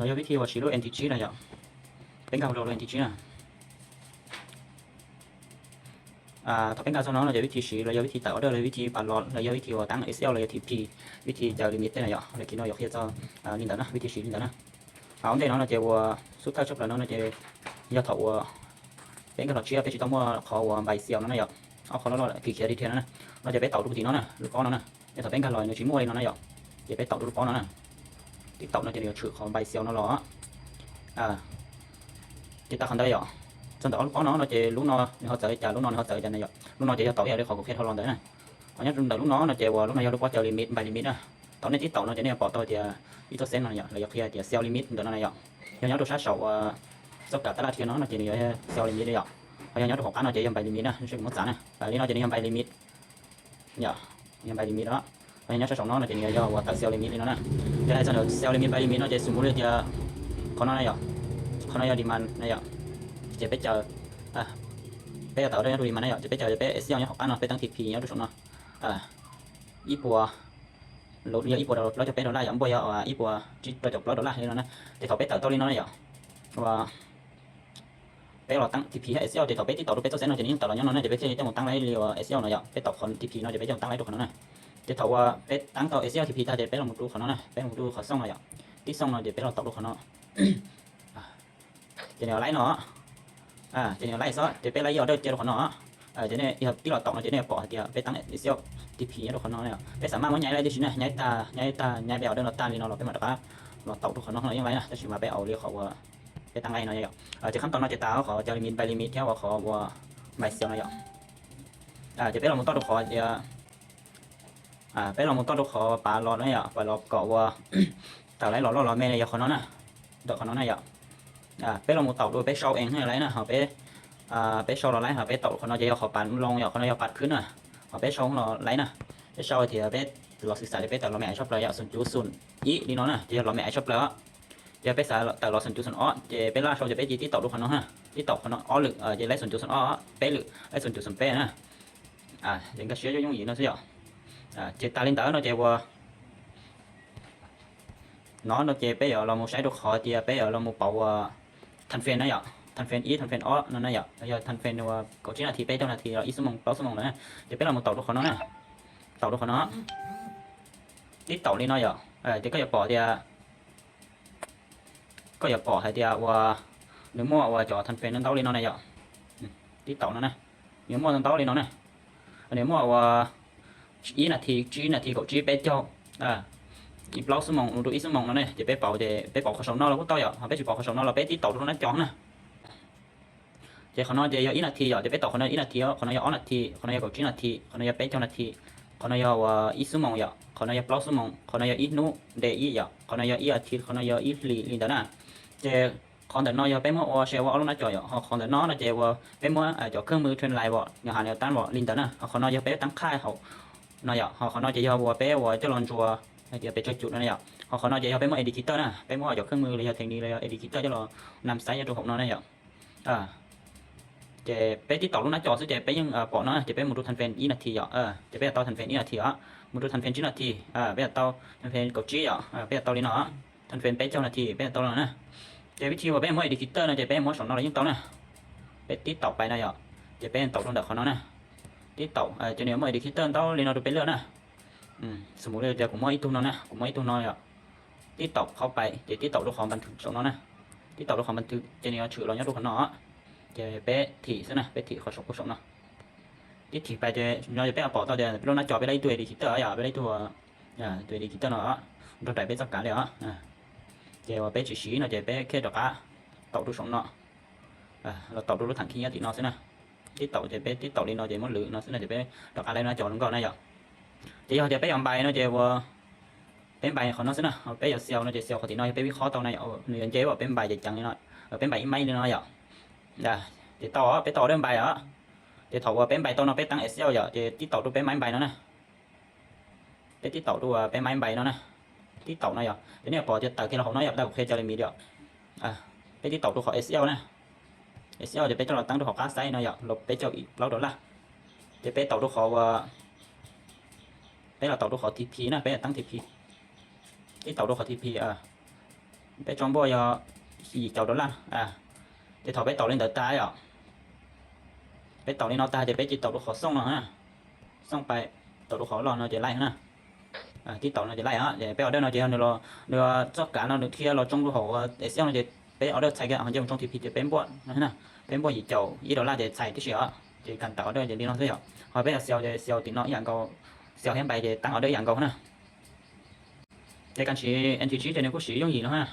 เราจะวิธีว่าชิโร่ NTG นะจ๊ะเป็นการโหลด NTG นะถ้าเป็นการสอนเราจะวิธีชี้เราจะวิธีตัดออเดอร์เราวิธีปัดหลอดเราจะวิธีว่าตั้ง SL เราจะ TP วิธีจะลิมิตได้นะจ๊ะเราคิดว่าอยากเฮ็ดจะลินดานะวิธีชี้ลินดานะเอาได้เนาะเราจะว่าสุดท้ายจบแล้วเนาะเราจะอยากถอว่าเป็นการหลอดเชียร์ไปชิต้อมว่าขอว่าใบเซียวนั่นนะจ๊ะเอาขอเรากี่เขียนดีเทลนะเราจะไปต่อทุกทีเนาะนะหรือก้อนนะจะถ้าเป็นการลอยในชิ้นมวยเนาะนะจ๊ะจะไปต่อทุกก้อนนะติดต่อเราจะเรียกชื่อของใบเซียวเนาะหรอจะตัดคันได้จ๊ะ真的我nó chỉ lúc nó họ tới chờ lúc nó họ tới cho này lúc nó chỉ cho tỏi để họ cũng hết thôi đấy này họ nhớ lúc nó chỉ qua lúc này lúc qua chờ limit bài limit á tỏi này tí tỏi nó chỉ này bỏ tôi thì ít tôi xem này là khi thì sell limit được này nhớ tôi sát sầu sắp cả tất cả nó chỉ này sell limit đấy họ nhớ tôi học nó chỉ bài limit á chứ mất giá này bài nó chỉ này bài limit nhở bài limit đó họ nhớ sát sầu nó chỉ này do qua sell limit nó nè cái này cho sell limit bài limit nó chỉ sử dụng thì con nó này con nó demand nàyจะไปเจอไปต่อได้ดูดีมันได้จะไปเจอจะไป SL เนี่ยของไปตั้ง TP เนี่ยดูสมเนาะอีปัวลดเยอะอีปัวเราจะไปเราได้อย่างบ่อยอีปัวจิเราจะปลดเราได้นี่นะแต่เขาไปต่อตัวนี้เนาะเนี่ยว่าไปเราตั้ง TP ให้ SL แต่เขาไปที่ต่อรูปไปตัวเส้นเนาะจะนี่ต่อเราเนี่ยเนาะจะไปที่จะหมดตั้งไว้เรียว SL เนาะไปต่อคน TP เนาะจะไปจะตั้งไว้ทุกคนเนาะจะเขาว่าไปตั้งต่อ SL TP ถ้าจะไปเราหมดดูคนเนาะไปหมดดูเขาส่งเนาะที่ส่งเนาะจะไปเราต่อดูคนเนาะจะเนี่ยไล่เนาะจะเนี่ยไล่ซะจะไปไล่ยอดเด้อเจอคนเนาะจะเนี่ยที่เราตอกจะเนี่ยปอที่ไปตั้งเซี่ยว TP ทุกคนเนาะเนี่ยไปสามารถว่าย้ายได้ดิฉันนะย้ายตาย้ายไปเอาเด้อเราตาลีเนาะเราไปหมดแล้วเราตอกทุกคนเนาะยังไงนะจะสิมาไปเอาเรียกเขาว่าไปตั้งไว้เนาะเนี่ยจะขั้นตอนเราจะตาเขาจะลิมิตไปลิมิตแค่ว่าขอว่าใบเซี่ยวเนาะจะไปเราหมดต้นขอจะไปเราหมดต้นขอปลารอเนาะปลารอเกาะว่าแต่ไรรอแม่เนี่ยคนเนาะนะดอกคนเนาะเนี่ยไปเราหมดตอกโดยไปเช่าเองให้ไรนะเขาไปเช่าเราไรเขาไปตอกคนเราจะเขาปั่นลงเขาเราปัดขึ้นน่ะเขาไปเช่าเราไรนะไปเช่าที่ไปเราศึกษาไปแต่เราไม่ชอบเลยส่วนจุดส่วนอีนี่เนาะนะจะเราไม่ชอบแล้วจะไปสายแต่เราส่วนจุดส่วนอ้อจะไปล่าเขาจะไปที่ตอกดูคนเนาะฮะที่ตอกคนเนาะอ้อหรือจะไล่ส่วนจุดส่วนอ้อไปหรือไล่ส่วนจุดส่วนเป้นะยังก็เชื่อยุ่งอีกเนาะสิจะตาลินตาเนาะจะว่าnó chế bây giờ là một sai được khó thì bây giờ là một bảo thành phần này ạ thành phần ít thành phần ó nó này ạ bây giờ thành phần là có chỉ là thì bây giờ là thì là ít số mong bao số mong nữa thì bây giờ một tàu được khó nó nè tàu được khó nó ít tàu đi nó ạ thì có giờ bỏ thì có giờ bỏ hay thì và nếu mua và cho thành phần nó tàu đi nó này ạ ít tàu nó nè nếu mua nó tàu đi nó nè nếu mua và ít là thì có chỉ bây giờอีบล็อกสมองดูอีสมองแล้วเนี่ยจะไปเป่าข้อสอบนอกแล้วก็ต่อยเขาไปสิเป่าข้อสอบนอกเราไปที่ต่อตรงนั้นจ้องนะจะเขาน้อยจะอีนาทีจะไปต่อเขาน้อยอีนาทีเขาน้อยอ้อนาทีเขาน้อยกับจีนาทีเขาน้อยไปเจ้านาทีเขาน้อยว่าอีสมองเขาน้อยบล็อกสมองเขาน้อยอีนูเดอีเขาน้อยอีอาทิตย์เขาน้อยอีลีดานะจะคนแต่น้อยไปมั่วเชื่อว่าเอาลงหน้าจอยคนแต่น้อยจะว่าไปมั่วจะเครื่องมือเทรนไลน์บ่อย่างหาแนวต้านบ่ลินดานะเขาน้อยไปตั้งค่ายเขาน้อยเขาน้อยจะว่าไปว่าจะลองจัวเดี๋ยวไปจุดนั่นเนี่ยเขาน้อยจะเอาไปมั่วเอดิคิเตอร์นะไปมั่วจากเครื่องมือเลยเทคนิคเลยเอดิคิเตอร์จะรอนำไซต์ตัวของน้อยเนี่ยจะไปที่ต่อลงหน้าจอซึ่งจะไปยังปอน้อยจะไปมุดทันเฟนอีนาทีจะไปต่อทันเฟนอีนาทีมุดทันเฟนจีนาทีไปต่อทันเฟนกับจีไปต่อลีเนาะทันเฟนไปเจ้านาทีไปต่อแล้วนะจะวิธีว่าไปมั่วเอดิคิเตอร์นะจะไปมั่วสองน้อยยิ่งต่อนะไปที่ต่อไปนะจะไปต่อลงดักของน้อยนะที่ต่อจะเนี่ยมั่วเอดิคิเตอร์ต่อลีเนาะดูไปเรื่อยนะสมมุติเดี๋ยวผมว่าอีตัวนั้นนะผมว่าอีตัวน้อยที่ตอกเข้าไปเดี๋ยวที่ตอกดูของบันทึกสองน้อยนะที่ตอกดูของบันทึกจะเนี่ยชื่อเราเนี่ยดูของน้อยจะเป๊ะถี่ซะนะเป๊ะถี่ขอส่งผู้ส่งเนาะที่ถี่ไปจะเราจะเป๊ะเอาปอต่อเดี๋ยวเราหน้าจอไปไล่ตัวดิจิตอลไปไล่ตัวดิจิตอลเนาะเราได้เป๊ะสักการเลยเดี๋ยวเป๊ะชี้ๆเนาะจะเป๊ะแค่ดอกตอกดูสองเนาะเราตอกดูรถถังขี้ยาติเนาะซะนะที่ตอกจะเป๊ะที่ตอกลีเนาะจะมันหรือเนาะซะนะจะเป๊ะดอกอะไรหน้าจอลงก่อนนะจะเอาจะไปยังใบเนาะจะว่าเป็นใบของน้องซินะเอาไปเอาเซลล์เนาะจะเซลล์เขาที่น้อยไปวิเคราะห์ตรงไหนเอาเนื้อเจ๊ว่าเป็นใบจะจังนี่เนาะเป็นใบไม่เลยเนาะจะต่อไปต่อเรื่องใบจะถอดว่าเป็นใบตัวเนาะไปตั้ง SL จะที่ต่อดูเป็นไม้ใบเนาะนะไปที่ต่อดูเป็นไม้ใบเนาะนะที่ต่อเนาะทีนี้พอจะตัดที่เราของน้อยได้โอเคจะเลยมีเดียวไปที่ต่อดูของ SL นะ SL จะไปตัวเราตั้งดูของคลาสไซส์เนาะลบไปเจ้าอีกเราโดนละจะไปต่อดูของว่าไปเราต่อดูขอ TP นะไปตั้ง TP ที่ต่อดูขอ TP bé trong bò giờ chỉ chầu đó là thì thọ bé tàu lên đợt ta ạ bé tàu lên nó ta thì bé chỉ tàu được khó xong rồi ha xong phải tàu được khó lò nó chỉ lại ha cái tàu nó chỉ lại á để bé ở đây nó chỉ nó cho cả nó được kia nó trong được khó để xem nó chỉ bé ở đây xài cái hàng trong thì chỉ bé bọ ha bé bọ chỉ chầu ý đó là để xài cái gì á chỉ cần tàu ở đây để đi nó thôi ạ hoặc bé là xèo thì nó dạng cầu xèo hem bài để tăng ở đây dạng cầu ha để cần chỉ anh chỉ cho nên có sử dụng gì nữa ha